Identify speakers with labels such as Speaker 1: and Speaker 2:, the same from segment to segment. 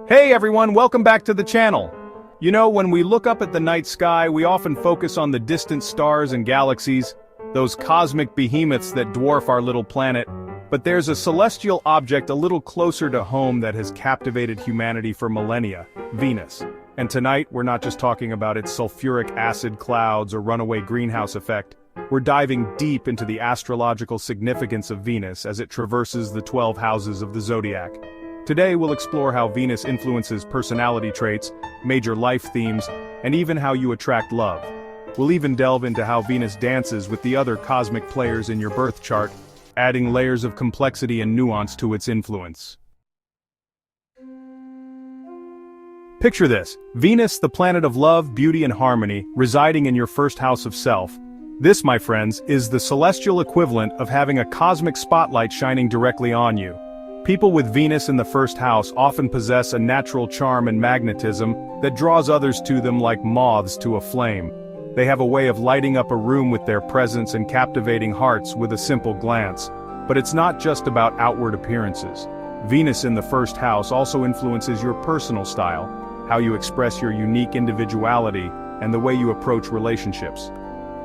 Speaker 1: Hey everyone, welcome back to the channel. You know, when we look up at the night sky, we often focus on the distant stars and galaxies, those cosmic behemoths that dwarf our little planet. But there's a celestial object a little closer to home that has captivated humanity for millennia: Venus. And tonight, we're not just talking about its sulfuric acid clouds or runaway greenhouse effect. We're diving deep into the astrological significance of Venus as it traverses the 12 houses of the zodiac. Today we'll explore how Venus influences personality traits, major life themes, and even how you attract love. We'll even delve into how Venus dances with the other cosmic players in your birth chart, adding layers of complexity and nuance to its influence. Picture this: Venus, the planet of love, beauty, and harmony, residing in your first house of self. This, my friends, is the celestial equivalent of having a cosmic spotlight shining directly on you. People with Venus in the first house often possess a natural charm and magnetism that draws others to them like moths to a flame. They have a way of lighting up a room with their presence and captivating hearts with a simple glance. But it's not just about outward appearances. Venus in the first house also influences your personal style, how you express your unique individuality, and the way you approach relationships.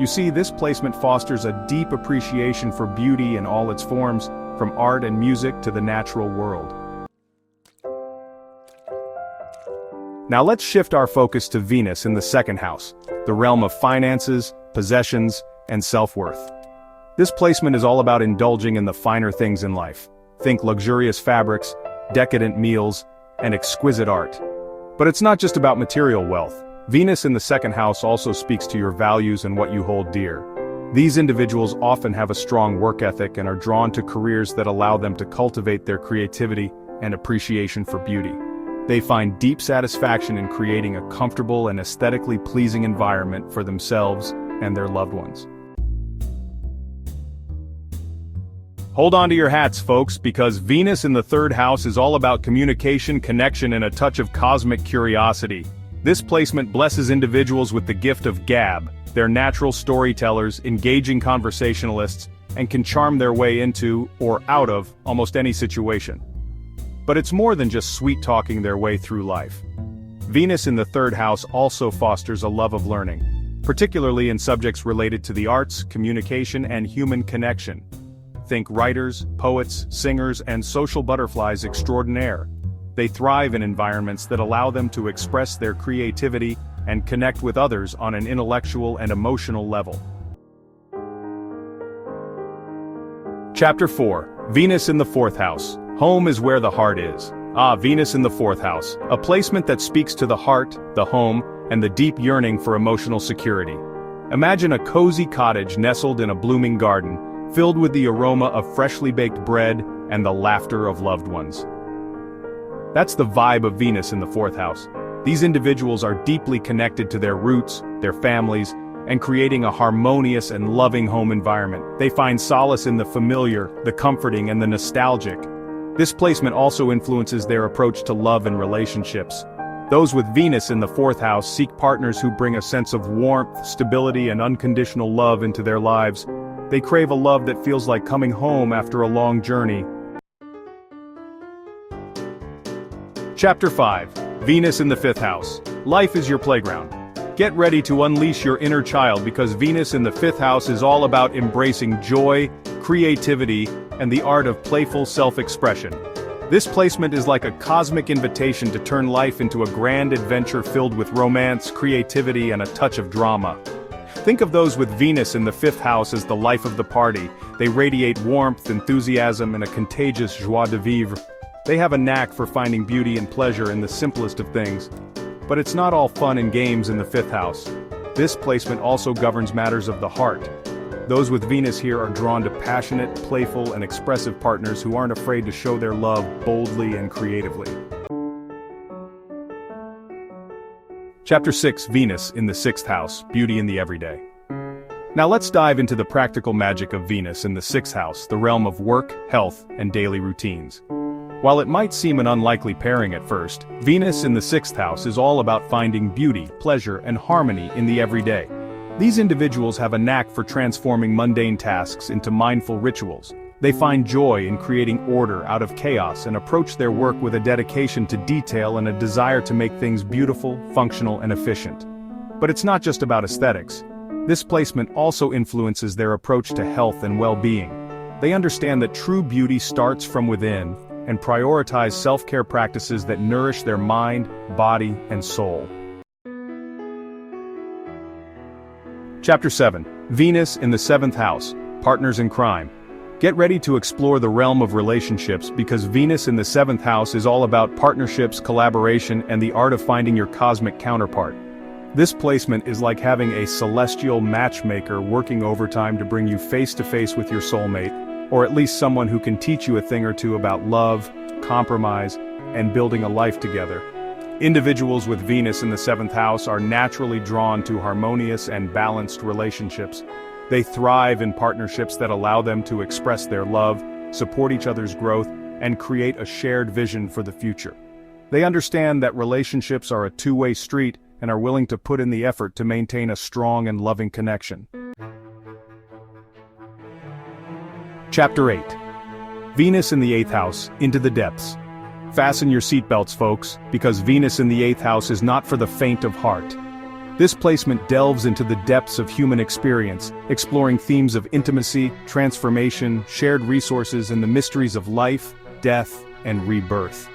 Speaker 1: You see, this placement fosters a deep appreciation for beauty in all its forms, from art and music to the natural world. Now let's shift our focus to Venus in the second house, the realm of finances, possessions, and self-worth. This placement is all about indulging in the finer things in life. Think luxurious fabrics, decadent meals, and exquisite art. But it's not just about material wealth. Venus in the second house also speaks to your values and what you hold dear. These individuals often have a strong work ethic and are drawn to careers that allow them to cultivate their creativity and appreciation for beauty. They find deep satisfaction in creating a comfortable and aesthetically pleasing environment for themselves and their loved ones. Hold on to your hats, folks, because Venus in the third house is all about communication, connection, and a touch of cosmic curiosity. This placement blesses individuals with the gift of Gab. They're natural storytellers, engaging conversationalists, and can charm their way into, or out of, almost any situation. But it's more than just sweet-talking their way through life. Venus in the third house also fosters a love of learning, particularly in subjects related to the arts, communication, and human connection. Think writers, poets, singers, and social butterflies extraordinaire. They thrive in environments that allow them to express their creativity and connect with others on an intellectual and emotional level. Chapter 4. Venus in the fourth house. Home is where the heart is. Venus in the fourth house. A placement that speaks to the heart, the home, and the deep yearning for emotional security. Imagine a cozy cottage nestled in a blooming garden, filled with the aroma of freshly baked bread and the laughter of loved ones. That's the vibe of Venus in the fourth house. These individuals are deeply connected to their roots, their families, and creating a harmonious and loving home environment. They find solace in the familiar, the comforting, and the nostalgic. This placement also influences their approach to love and relationships. Those with Venus in the fourth house seek partners who bring a sense of warmth, stability, and unconditional love into their lives. They crave a love that feels like coming home after a long journey. Chapter 5. Venus in the fifth house. Life is your playground. Get ready to unleash your inner child because Venus in the fifth house is all about embracing joy, creativity, and the art of playful self-expression. This placement is like a cosmic invitation to turn life into a grand adventure filled with romance, creativity, and a touch of drama. Think of those with Venus in the fifth house as the life of the party. They radiate warmth, enthusiasm, and a contagious joie de vivre. They have a knack for finding beauty and pleasure in the simplest of things. But it's not all fun and games in the fifth house. This placement also governs matters of the heart. Those with Venus here are drawn to passionate, playful, and expressive partners who aren't afraid to show their love boldly and creatively. Chapter 6. Venus in the sixth house. Beauty in the everyday. Now let's dive into the practical magic of Venus in the sixth house, the realm of work, health, and daily routines. While it might seem an unlikely pairing at first, Venus in the sixth house is all about finding beauty, pleasure, and harmony in the everyday. These individuals have a knack for transforming mundane tasks into mindful rituals. They find joy in creating order out of chaos and approach their work with a dedication to detail and a desire to make things beautiful, functional, and efficient. But it's not just about aesthetics. This placement also influences their approach to health and well-being. They understand that true beauty starts from within and prioritize self-care practices that nourish their mind, body, and soul. Chapter 7. Venus in the 7th house, Partners in Crime. Get ready to explore the realm of relationships because Venus in the 7th house is all about partnerships, collaboration, and the art of finding your cosmic counterpart. This placement is like having a celestial matchmaker working overtime to bring you face to face with your soulmate, or at least someone who can teach you a thing or two about love, compromise, and building a life together. Individuals with Venus in the 7th house are naturally drawn to harmonious and balanced relationships. They thrive in partnerships that allow them to express their love, support each other's growth, and create a shared vision for the future. They understand that relationships are a two-way street and are willing to put in the effort to maintain a strong and loving connection. Chapter 8. Venus in the 8th house, Into the Depths. Fasten your seatbelts, folks, because Venus in the 8th house is not for the faint of heart. This placement delves into the depths of human experience, exploring themes of intimacy, transformation, shared resources, and the mysteries of life, death, and rebirth.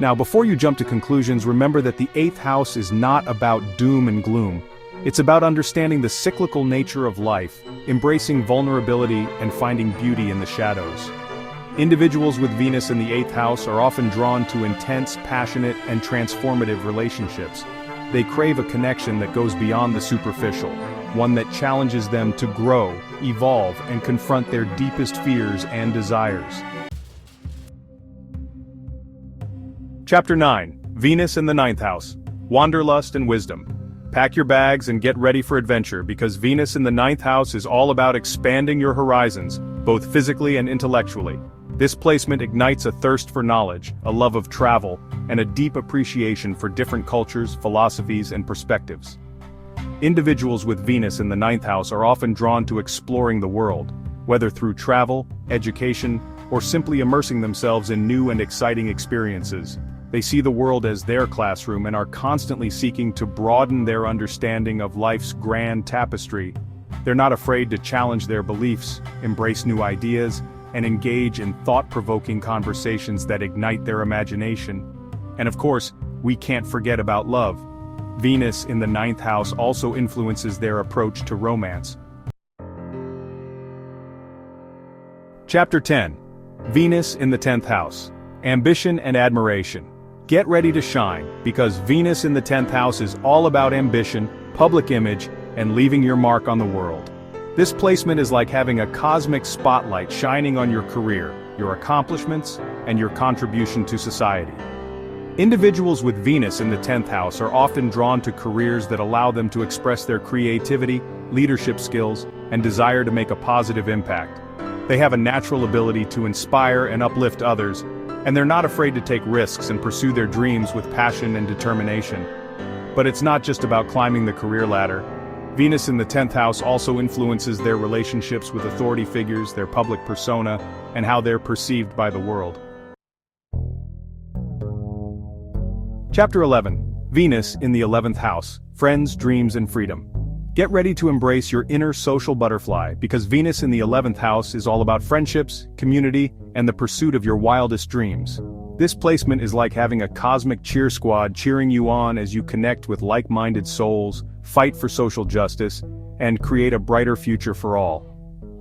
Speaker 1: Now, before you jump to conclusions, remember that the 8th house is not about doom and gloom. It's about understanding the cyclical nature of life, embracing vulnerability, and finding beauty in the shadows. Individuals with Venus in the 8th house are often drawn to intense, passionate, and transformative relationships. They crave a connection that goes beyond the superficial, one that challenges them to grow, evolve, and confront their deepest fears and desires. Chapter 9. Venus in the 9th house, Wanderlust and Wisdom. Pack your bags and get ready for adventure because Venus in the 9th house is all about expanding your horizons, both physically and intellectually. This placement ignites a thirst for knowledge, a love of travel, and a deep appreciation for different cultures, philosophies, and perspectives. Individuals with Venus in the 9th house are often drawn to exploring the world, whether through travel, education, or simply immersing themselves in new and exciting experiences. They see the world as their classroom and are constantly seeking to broaden their understanding of life's grand tapestry. They're not afraid to challenge their beliefs, embrace new ideas, and engage in thought-provoking conversations that ignite their imagination. And of course, we can't forget about love. Venus in the 9th house also influences their approach to romance. Chapter 10. Venus in the 10th house, Ambition and Admiration. Get ready to shine, because Venus in the 10th house is all about ambition, public image, and leaving your mark on the world. This placement is like having a cosmic spotlight shining on your career, your accomplishments, and your contribution to society. Individuals with Venus in the 10th house are often drawn to careers that allow them to express their creativity, leadership skills, and desire to make a positive impact. They have a natural ability to inspire and uplift others, and they're not afraid to take risks and pursue their dreams with passion and determination. But it's not just about climbing the career ladder. Venus in the 10th house also influences their relationships with authority figures, their public persona, and how they're perceived by the world. Chapter 11. Venus in the 11th house, Friends, Dreams, and Freedom. Get ready to embrace your inner social butterfly, because Venus in the 11th house is all about friendships, community, and the pursuit of your wildest dreams. This placement is like having a cosmic cheer squad cheering you on as you connect with like-minded souls, fight for social justice, and create a brighter future for all.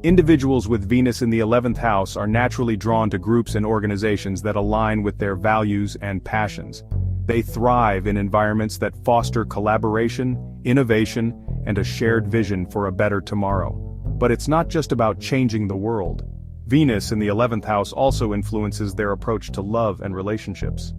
Speaker 1: Individuals with Venus in the 11th house are naturally drawn to groups and organizations that align with their values and passions. They thrive in environments that foster collaboration, innovation, and a shared vision for a better tomorrow. But it's not just about changing the world. Venus in the 11th house also influences their approach to love and relationships.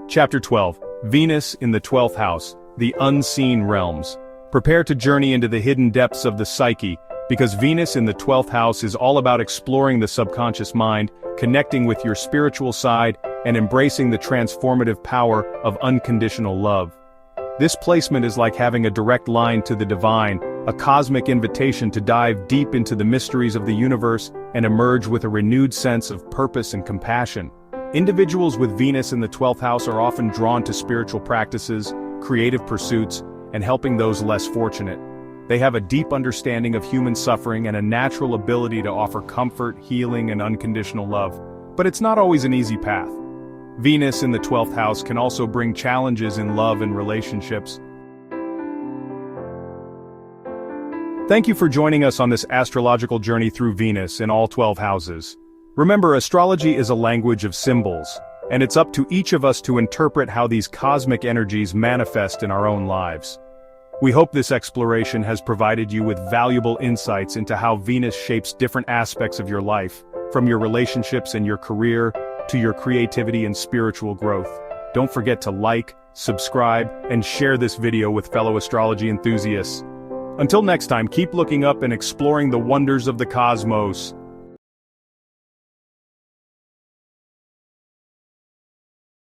Speaker 1: Chapter 12. Venus in the 12th house, The Unseen Realms. Prepare to journey into the hidden depths of the psyche, because Venus in the 12th house is all about exploring the subconscious mind, connecting with your spiritual side, and embracing the transformative power of unconditional love. This placement is like having a direct line to the divine, a cosmic invitation to dive deep into the mysteries of the universe and emerge with a renewed sense of purpose and compassion. Individuals with Venus in the 12th house are often drawn to spiritual practices, creative pursuits, and helping those less fortunate. They have a deep understanding of human suffering and a natural ability to offer comfort, healing, and unconditional love. But it's not always an easy path. Venus in the 12th house can also bring challenges in love and relationships. Thank you for joining us on this astrological journey through Venus in all 12 houses. Remember, astrology is a language of symbols, and it's up to each of us to interpret how these cosmic energies manifest in our own lives. We hope this exploration has provided you with valuable insights into how Venus shapes different aspects of your life, from your relationships and your career, to your creativity and spiritual growth. Don't forget to like, subscribe, and share this video with fellow astrology enthusiasts. Until next time, keep looking up and exploring the wonders of the cosmos.